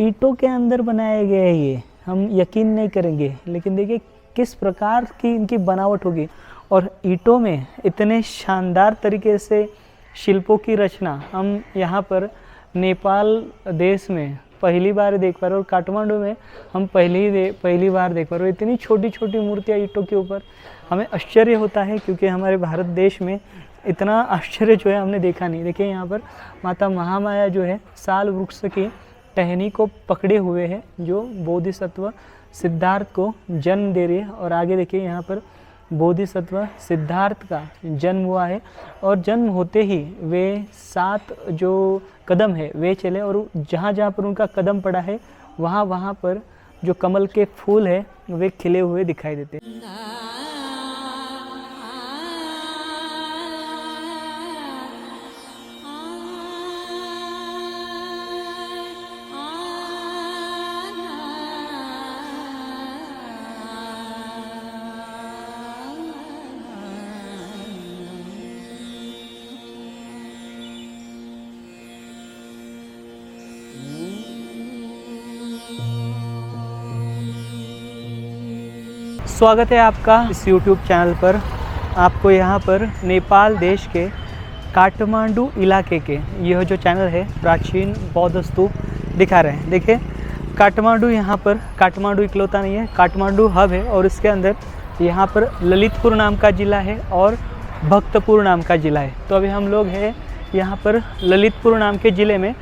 ईंटों के अंदर बनाया गया है ये, हम यकीन नहीं करेंगे, लेकिन देखिए किस प्रकार की इनकी बनावट होगी। और ईंटों में इतने शानदार तरीके से शिल्पों की रचना हम यहाँ पर नेपाल देश में पहली बार देख पा रहे, और काठमांडू में हम पहली बार देख पा रहे। इतनी छोटी छोटी मूर्तियाँ ईंटों के ऊपर, हमें आश्चर्य होता है, क्योंकि हमारे भारत देश में इतना आश्चर्य जो है हमने देखा नहीं। देखिए यहाँ पर माता महामाया जो है साल वृक्ष की टहनी को पकड़े हुए है, जो बोधिसत्व सिद्धार्थ को जन्म दे रही है। और आगे देखिए यहाँ पर बोधिसत्व सिद्धार्थ का जन्म हुआ है, और जन्म होते ही वे 7 जो कदम है वे चले, और जहाँ जहाँ पर उनका कदम पड़ा है वहाँ वहाँ पर जो कमल के फूल है वे खिले हुए दिखाई देते हैं। स्वागत है आपका इस YouTube चैनल पर। आपको यहाँ पर नेपाल देश के काठमांडू इलाके के यह जो चैनल है प्राचीन बौद्ध स्तूप दिखा रहे हैं। देखिए काठमांडू, यहाँ पर काठमांडू इकलौता नहीं है, काठमांडू हब है, और इसके अंदर यहाँ पर ललितपुर नाम का ज़िला है और भक्तपुर नाम का ज़िला है। तो अभी हम लोग हैं यहाँ पर ललितपुर नाम के ज़िले में,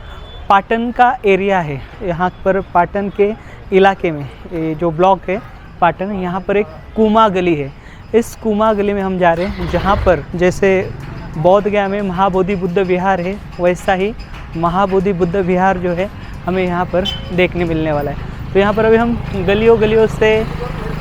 पाटन का एरिया है। यहाँ पर पाटन के इलाके में ये जो ब्लॉक है पाटन, यहाँ पर एक कुमा गली है। इस कुमा गली में हम जा रहे हैं, जहाँ पर जैसे बौद्ध गया में महाबोधि बुद्ध विहार है, वैसा ही महाबोधि बुद्ध विहार जो है हमें यहाँ पर देखने मिलने वाला है। तो यहाँ पर अभी हम गलियों गलियों से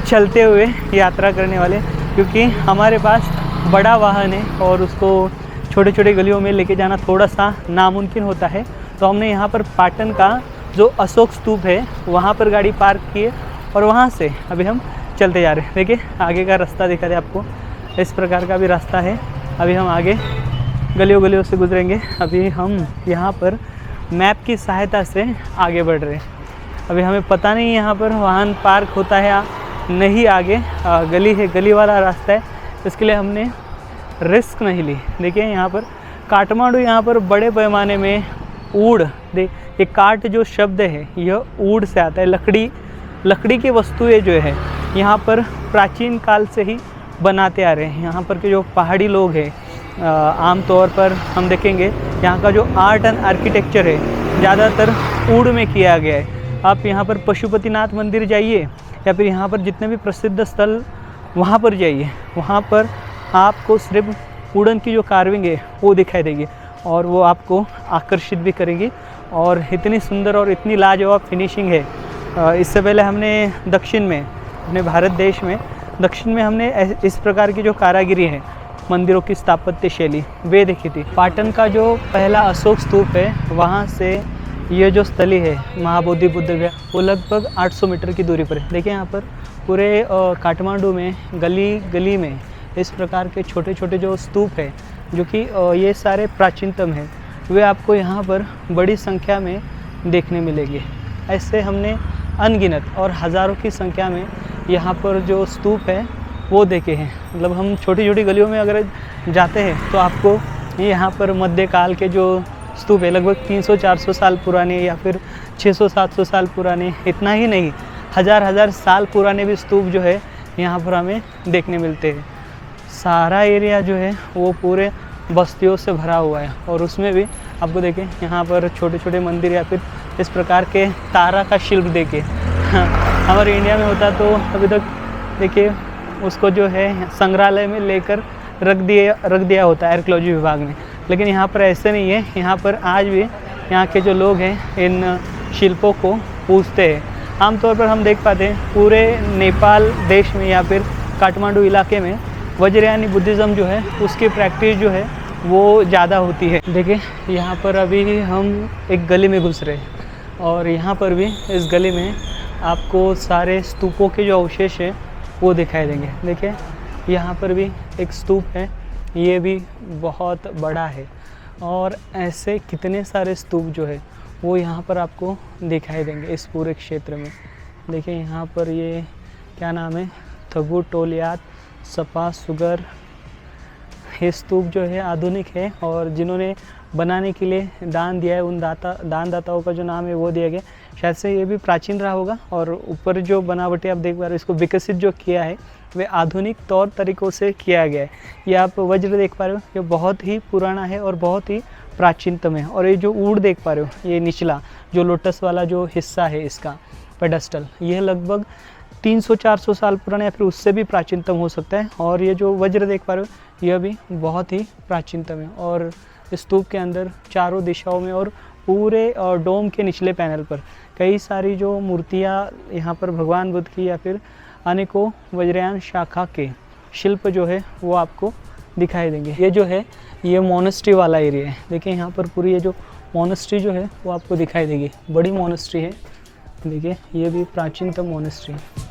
चलते हुए यात्रा करने वाले, क्योंकि हमारे पास बड़ा वाहन है और उसको छोटे छोटे गलियों में लेके जाना थोड़ा सा नामुमकिन होता है। तो हमने यहाँ पर पाटन का जो अशोक स्तूप है वहाँ पर गाड़ी पार्क की है, और वहाँ से अभी हम चलते जा रहे हैं। देखिए आगे का रास्ता दिखा दे आपको, इस प्रकार का भी रास्ता है। अभी हम आगे गलियों गलियों से गुजरेंगे। अभी हम यहाँ पर मैप की सहायता से आगे बढ़ रहे हैं। अभी हमें पता नहीं यहाँ पर वाहन पार्क होता है या नहीं। आगे गली है, गली वाला रास्ता है, इसके लिए हमने रिस्क नहीं ली। देखिए यहाँ पर काठमांडू, यहाँ पर बड़े पैमाने में ऊड़, ये काठ जो शब्द है यह ऊड़ से आता है। लकड़ी की वस्तुएं जो है यहाँ पर प्राचीन काल से ही बनाते आ रहे हैं। यहाँ पर के जो पहाड़ी लोग हैं, आम तौर पर हम देखेंगे यहाँ का जो आर्ट एंड आर्किटेक्चर है ज़्यादातर ऊड़ में किया गया है। आप यहाँ पर पशुपतिनाथ मंदिर जाइए, या फिर यहाँ पर जितने भी प्रसिद्ध स्थल वहाँ पर जाइए, वहाँ पर आपको सिर्फ वुडन की जो कार्विंग है वो दिखाई देगी, और वो आपको आकर्षित भी करेगी। और इतनी सुंदर और इतनी लाजवाब फिनिशिंग है। इससे पहले हमने दक्षिण में, अपने भारत देश में दक्षिण में हमने इस प्रकार की जो कारागिरी है, मंदिरों की स्थापत्य शैली, वे देखी थी। पाटन का जो पहला अशोक स्तूप है, वहाँ से ये जो स्थली है महाबोधि बुद्ध विहार, वो लगभग 800 मीटर की दूरी पर है। देखिए यहाँ पर पूरे काठमांडू में गली गली में इस प्रकार के छोटे छोटे जो स्तूप है, जो कि ये सारे प्राचीनतम हैं, वे आपको यहाँ पर बड़ी संख्या में देखने मिलेंगे। ऐसे हमने अनगिनत और हज़ारों की संख्या में यहाँ पर जो स्तूप है वो देखे हैं। मतलब हम छोटी छोटी गलियों में अगर जाते हैं तो आपको यहाँ पर मध्यकाल के जो स्तूप है लगभग 300-400 साल पुराने, या फिर 600-700 साल पुराने, इतना ही नहीं, हज़ार साल पुराने भी स्तूप जो है यहाँ पर हमें देखने मिलते हैं। सारा एरिया जो है वो पूरे बस्तियों से भरा हुआ है, और उसमें भी आपको देखें यहाँ पर छोटे छोटे मंदिर या फिर इस प्रकार के तारा का शिल्प देखे हमारे इंडिया में होता तो अभी तक देखिए उसको जो है संग्रहालय में लेकर रख दिया होता है आर्कियोलॉजी विभाग में, लेकिन यहाँ पर ऐसे नहीं है। यहाँ पर आज भी यहाँ के जो लोग हैं इन शिल्पों को पूजते हैं। आमतौर पर हम देख पाते हैं पूरे नेपाल देश में या फिर काठमांडू इलाके में वज्रयानी बुद्धिज़्म जो है उसकी प्रैक्टिस जो है वो ज़्यादा होती है। देखिए यहाँ पर अभी हम एक गली में घुस रहे हैं, और यहाँ पर भी इस गली में आपको सारे स्तूपों के जो अवशेष हैं वो दिखाई देंगे। देखिए यहाँ पर भी एक स्तूप है, ये भी बहुत बड़ा है, और ऐसे कितने सारे स्तूप जो है वो यहाँ पर आपको दिखाई देंगे इस पूरे क्षेत्र में। देखिए यहाँ पर ये क्या नाम है, थगु टोलियात सपा सुगर। ये स्तूप जो है आधुनिक है और जिन्होंने बनाने के लिए दान दिया है उन दानदाताओं का जो नाम है वो दिया गया। शायद से ये भी प्राचीन रहा होगा। और ऊपर जो बनावटी आप देख पा रहे हो, इसको विकसित जो किया है वे आधुनिक तौर तरीक़ों से किया गया है। ये आप वज्र देख पा रहे हो, ये बहुत ही पुराना है और बहुत ही प्राचीनतम है। और ये जो ऊड़ देख पा रहे हो, ये निचला जो लोटस वाला जो हिस्सा है इसका पेडस्टल, यह लगभग 300-400 साल पुराना या फिर उससे भी प्राचीनतम हो सकता है। और ये जो वज्र देख पा रहे हो, यह भी बहुत ही प्राचीनतम है। और स्तूप के अंदर चारों दिशाओं में और पूरे डोम के निचले पैनल पर कई सारी जो मूर्तियाँ यहाँ पर भगवान बुद्ध की या फिर अनेकों वज्रयान शाखा के शिल्प जो है वो आपको दिखाई देंगे। ये जो है ये मोनेस्ट्री वाला एरिया है। देखिए यहाँ पर पूरी ये जो मोनेस्ट्री जो है वो आपको दिखाई देगी। बड़ी मोनेस्ट्री है, देखिए ये भी प्राचीनतम मोनेस्ट्री है।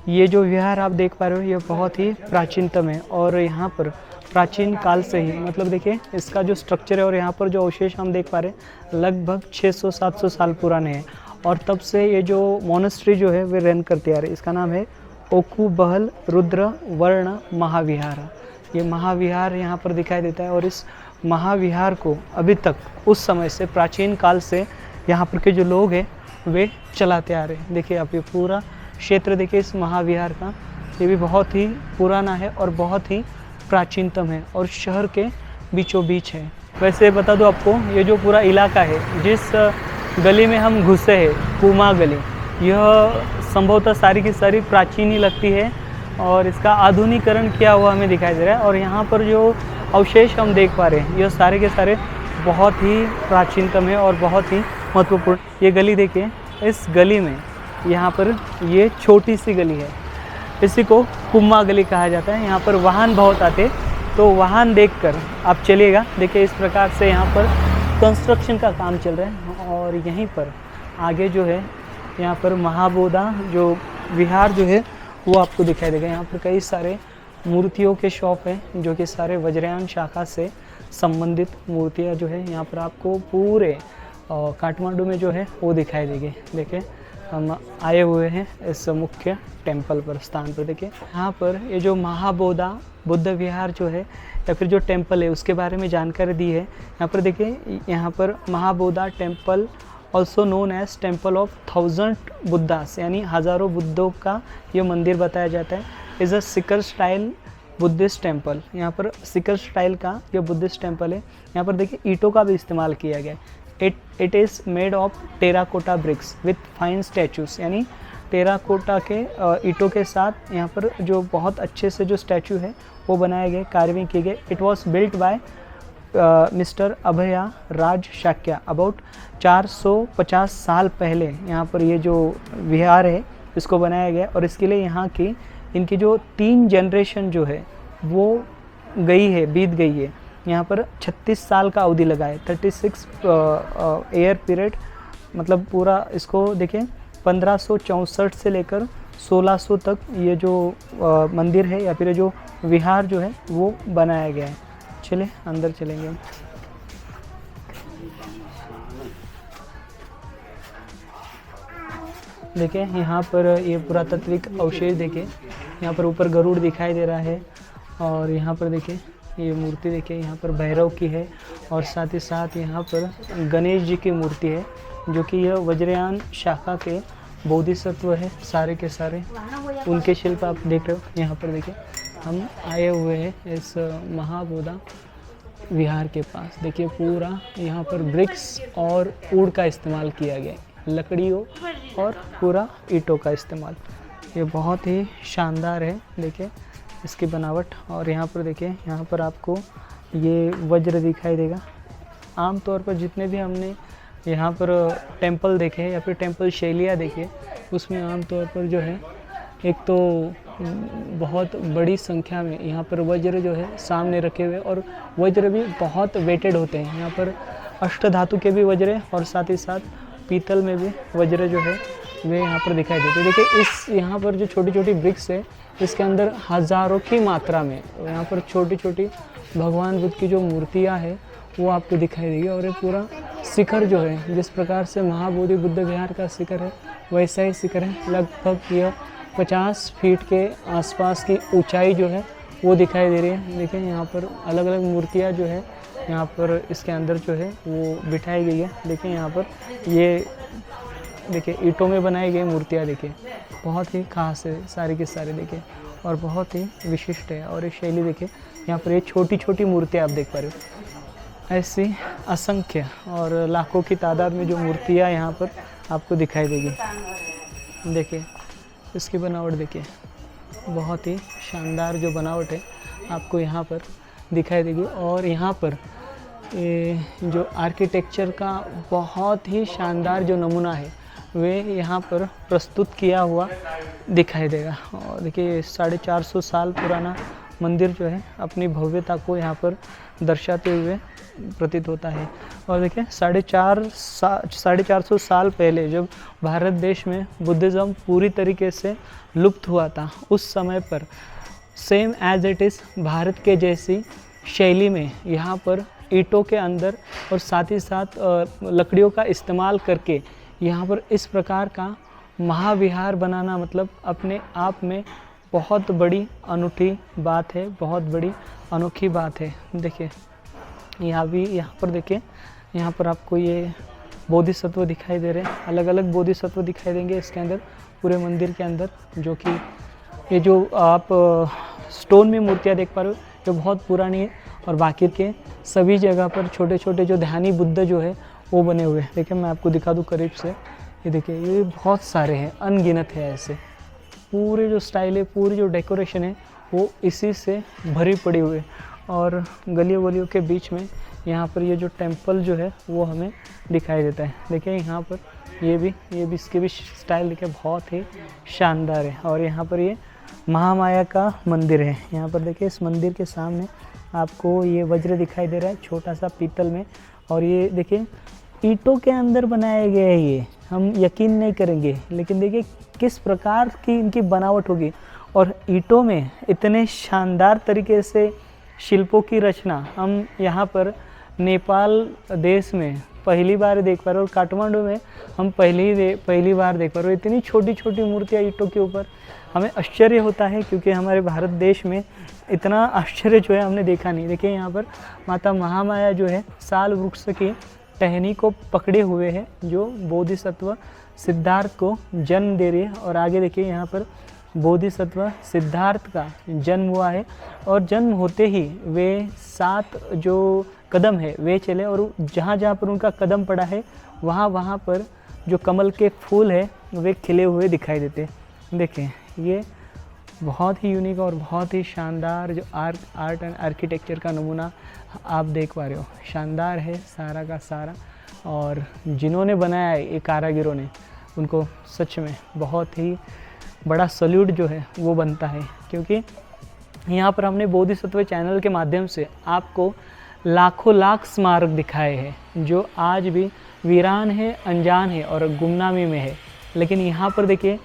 ये जो विहार आप देख पा रहे हो ये बहुत ही प्राचीनतम है और यहाँ पर प्राचीन काल से ही, मतलब देखिए इसका जो स्ट्रक्चर है और यहाँ पर जो अवशेष हम देख पा रहे हैं लगभग 600-700 साल पुराने हैं। और तब से ये जो मोनेस्ट्री जो है वे रन करती आ रही है। इसका नाम है ओकू बहल रुद्र वर्ण महाविहार। ये महाविहार यहाँ पर दिखाई देता है और इस महाविहार को अभी तक उस समय से प्राचीन काल से यहाँ पर के जो लोग हैं वे चलाते आ रहे हैं। देखिए आप ये पूरा क्षेत्र देखिए इस महाविहार का, ये भी बहुत ही पुराना है और बहुत ही प्राचीनतम है और शहर के बीचों बीच है। वैसे बता दूं आपको, ये जो पूरा इलाका है जिस गली में हम घुसे हैं कुमा गली, यह संभवतः सारी की सारी प्राचीन ही लगती है और इसका आधुनिकीकरण किया हुआ हमें दिखाई दे रहा है। और यहाँ पर जो अवशेष हम देख पा रहे हैं यह सारे के सारे बहुत ही प्राचीनतम है और बहुत ही महत्वपूर्ण। ये गली देखिए, इस गली में यहाँ पर ये छोटी सी गली है, इसी को कुम्मा गली कहा जाता है। यहाँ पर वाहन बहुत आते, तो वाहन देखकर आप चलिएगा। देखिए इस प्रकार से यहाँ पर कंस्ट्रक्शन का काम चल रहा है। और यहीं पर आगे जो है यहाँ पर महाबोधा जो विहार जो है वो आपको दिखाई देगा। यहाँ पर कई सारे मूर्तियों के शॉप हैं जो कि सारे वज्रयान शाखा से संबंधित मूर्तियाँ जो है यहाँ पर आपको पूरे काठमांडू में जो है वो दिखाई देगी। देखिए हम आए हुए हैं इस मुख्य टेंपल पर, स्थान पर। देखिए यहाँ पर ये जो महाबोधा बुद्ध विहार जो है या फिर जो टेंपल है उसके बारे में जानकारी दी है। यहाँ पर देखिए, यहाँ पर Mahabodhi temple also known as temple of 1000 Buddhas, यानी हज़ारों बुद्धों का ये मंदिर बताया जाता है। Is a shikhara style Buddhist temple. यहाँ पर सिकर स्टाइल का ये बुद्धिस्ट टेंपल है। यहाँ पर देखिए ईंटों का भी इस्तेमाल किया गया है। It is made of terracotta bricks with fine statues, यानी टेराकोटा के ईंटों के साथ यहाँ पर जो बहुत अच्छे से जो स्टैचू है वो बनाए गए, कार्विंग किए गए। It was built by mister Abhaya Raj Shakya about 450 साल पहले। यहाँ पर ये जो विहार है इसको बनाया गया और इसके लिए यहाँ की इनकी जो 3 जनरेशन जो है वो गई है, बीत गई है। यहाँ पर 36 साल का अवधि लगा है, 36 ईयर पीरियड, मतलब पूरा इसको देखें 1564 से लेकर 1600 तक ये जो मंदिर है या फिर जो विहार जो है वो बनाया गया है। चलिए अंदर चलेंगे हम। देखिए यहाँ पर ये पुरातात्विक अवशेष देखिए, यहाँ पर ऊपर गरुड़ दिखाई दे रहा है और यहाँ पर देखिए ये मूर्ति देखिए, यहाँ पर भैरव की है और साथ ही साथ यहाँ पर गणेश जी की मूर्ति है जो कि यह वज्रयान शाखा के बोधिसत्व है सारे के सारे, उनके शिल्प आप देख रहे हो। यहाँ पर देखिए हम आए हुए हैं इस महाबोधा विहार के पास। देखिए पूरा यहाँ पर ब्रिक्स और ऊड का इस्तेमाल किया गया है, लकड़ियों और पूरा ईंटों का इस्तेमाल। ये बहुत ही शानदार है देखिए इसकी बनावट। और यहाँ पर देखिए, यहाँ पर आपको ये वज्र दिखाई देगा। आमतौर पर जितने भी हमने यहाँ पर टेंपल देखे या फिर टेंपल शैलियाँ देखे उसमें आमतौर पर जो है एक तो बहुत बड़ी संख्या में यहाँ पर वज्र जो है सामने रखे हुए, और वज्र भी बहुत वेटेड होते हैं। यहाँ पर अष्ट धातु के भी वज्र हैं और साथ ही साथ पीतल में भी वज्र जो है वे यहाँ पर दिखाई देते हैं। देखिए इस यहाँ पर जो छोटी छोटी ब्रिक्स है, इसके अंदर हज़ारों की मात्रा में यहाँ पर छोटी छोटी भगवान बुद्ध की जो मूर्तियाँ हैं वो आपको दिखाई देगी। और ये पूरा शिखर जो है, जिस प्रकार से महाबोधि बुद्ध विहार का शिखर है वैसा ही शिखर है। लगभग यह 50 फीट के आसपास की ऊंचाई जो है वो दिखाई दे रही है। देखिए यहाँ पर अलग अलग मूर्तियाँ जो है यहाँ पर इसके अंदर जो है वो बिठाई गई है। देखिए यहाँ पर ये देखिए ईंटों में बनाई गई मूर्तियाँ, देखिए बहुत ही खास है सारी की सारी, देखिए और बहुत ही विशिष्ट है। और ये शैली देखिए यहाँ पर ये छोटी छोटी मूर्तियाँ आप देख पा रहे हो, ऐसी असंख्य और लाखों की तादाद में जो मूर्तियाँ यहाँ पर आपको दिखाई देगी। देखिए इसकी बनावट देखिए, बहुत ही शानदार जो बनावट है आपको यहाँ पर दिखाई देगी। और यहाँ पर जो आर्किटेक्चर का बहुत ही शानदार जो नमूना है वे यहाँ पर प्रस्तुत किया हुआ दिखाई देगा। और देखिए 450 साल पुराना मंदिर जो है अपनी भव्यता को यहाँ पर दर्शाते हुए प्रतीत होता है। और देखिए 450 साल पहले जब भारत देश में बुद्धिज़्म पूरी तरीके से लुप्त हुआ था, उस समय पर same as it is Bharat के जैसी शैली में यहाँ पर ईंटों के अंदर और साथ ही साथ लकड़ियों का इस्तेमाल करके यहाँ पर इस प्रकार का महाविहार बनाना मतलब अपने आप में बहुत बड़ी अनूठी बात है, बहुत बड़ी अनोखी बात है। देखिए यहाँ पर देखिए, यहाँ पर आपको ये बोधिसत्व दिखाई दे रहे हैं, अलग अलग बोधिसत्व दिखाई देंगे इसके अंदर पूरे मंदिर के अंदर, जो कि ये जो आप स्टोन में मूर्तियाँ देख पा रहे हो जो बहुत पुरानी है। और बाकी के सभी जगह पर छोटे छोटे जो ध्यानी बुद्ध जो है वो बने हुए हैं। देखिए मैं आपको दिखा दूँ करीब से, ये देखिए ये बहुत सारे हैं, अनगिनत है ऐसे। पूरे जो स्टाइल है, पूरी जो डेकोरेशन है वो इसी से भरी पड़ी हुई है। और गलियों गलियों के बीच में यहाँ पर ये जो टेम्पल जो है वो हमें दिखाई देता है। देखिए यहाँ पर ये भी इसके भी स्टाइल देखिए बहुत ही शानदार है। और यहाँ पर ये महामाया का मंदिर है। यहाँ पर देखिए इस मंदिर के सामने आपको ये वज्र दिखाई दे रहा है छोटा सा पीतल में। और ये देखिए ईंटों के अंदर बनाए गए हैं, ये हम यकीन नहीं करेंगे, लेकिन देखिए किस प्रकार की इनकी बनावट होगी। और ईंटों में इतने शानदार तरीके से शिल्पों की रचना हम यहाँ पर नेपाल देश में पहली बार देख पा रहे हैं। और काठमांडू में हम पहली बार देख पा रहे हैं। इतनी छोटी छोटी मूर्तियाँ ईंटों के ऊपर, हमें आश्चर्य होता है क्योंकि हमारे भारत देश में इतना आश्चर्य जो है हमने देखा नहीं। देखिए यहाँ पर माता महामाया जो है साल वृक्ष की टहनी को पकड़े हुए है, जो बोधिसत्व सिद्धार्थ को जन्म दे रही है। और आगे देखिए यहाँ पर बोधिसत्व सिद्धार्थ का जन्म हुआ है और जन्म होते ही वे 7 जो कदम है वे चले, और जहाँ जहाँ पर उनका कदम पड़ा है वहाँ पर जो कमल के फूल है वे खिले हुए दिखाई देते। देखिए ये बहुत ही यूनिक और बहुत ही शानदार जो आर्ट एंड आर्किटेक्चर का नमूना आप देख पा रहे हो, शानदार है सारा का सारा। और जिन्होंने बनाया है ये कारीगरों ने, उनको सच में बहुत ही बड़ा सल्यूट जो है वो बनता है। क्योंकि यहाँ पर हमने बोधिसत्व चैनल के माध्यम से आपको लाखों लाख स्मारक दिखाए हैं जो आज भी वीरान है, अनजान है और गुमनामी में है। लेकिन यहाँ पर देखिए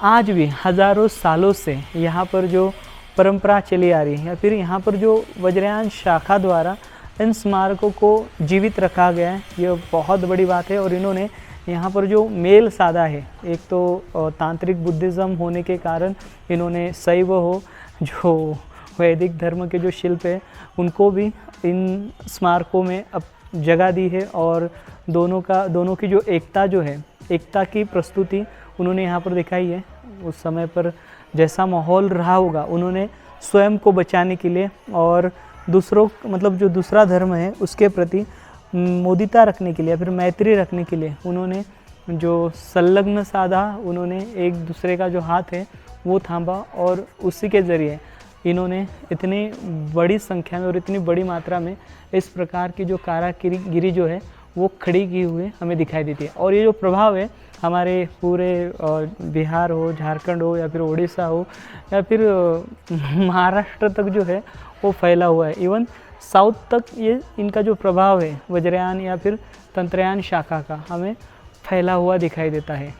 आज भी हज़ारों सालों से यहाँ पर जो परंपरा चली आ रही है, या फिर यहाँ पर जो वज्रयान शाखा द्वारा इन स्मारकों को जीवित रखा गया है, ये बहुत बड़ी बात है। और इन्होंने यहाँ पर जो मेल साधा है, एक तो तांत्रिक बुद्धिज़्म होने के कारण इन्होंने शैव हो, जो वैदिक धर्म के जो शिल्प है उनको भी इन स्मारकों में अब जगह दी है। और दोनों की जो एकता जो है, एकता की प्रस्तुति उन्होंने यहाँ पर दिखाई है। उस समय पर जैसा माहौल रहा होगा, उन्होंने स्वयं को बचाने के लिए और दूसरों मतलब जो दूसरा धर्म है उसके प्रति मोदिता रखने के लिए, फिर मैत्री रखने के लिए उन्होंने जो संलग्न साधा, उन्होंने एक दूसरे का जो हाथ है वो थामा। और उसी के ज़रिए इन्होंने इतनी बड़ी संख्या में और इतनी बड़ी मात्रा में इस प्रकार की जो कारागिरी जो है वो खड़ी की हुई हमें दिखाई देती है। और ये जो प्रभाव है हमारे पूरे बिहार हो, झारखंड हो, या फिर उड़ीसा हो, या फिर महाराष्ट्र तक जो है वो फैला हुआ है। इवन साउथ तक ये इनका जो प्रभाव है वज्रयान या फिर तंत्रयान शाखा का हमें फैला हुआ दिखाई देता है।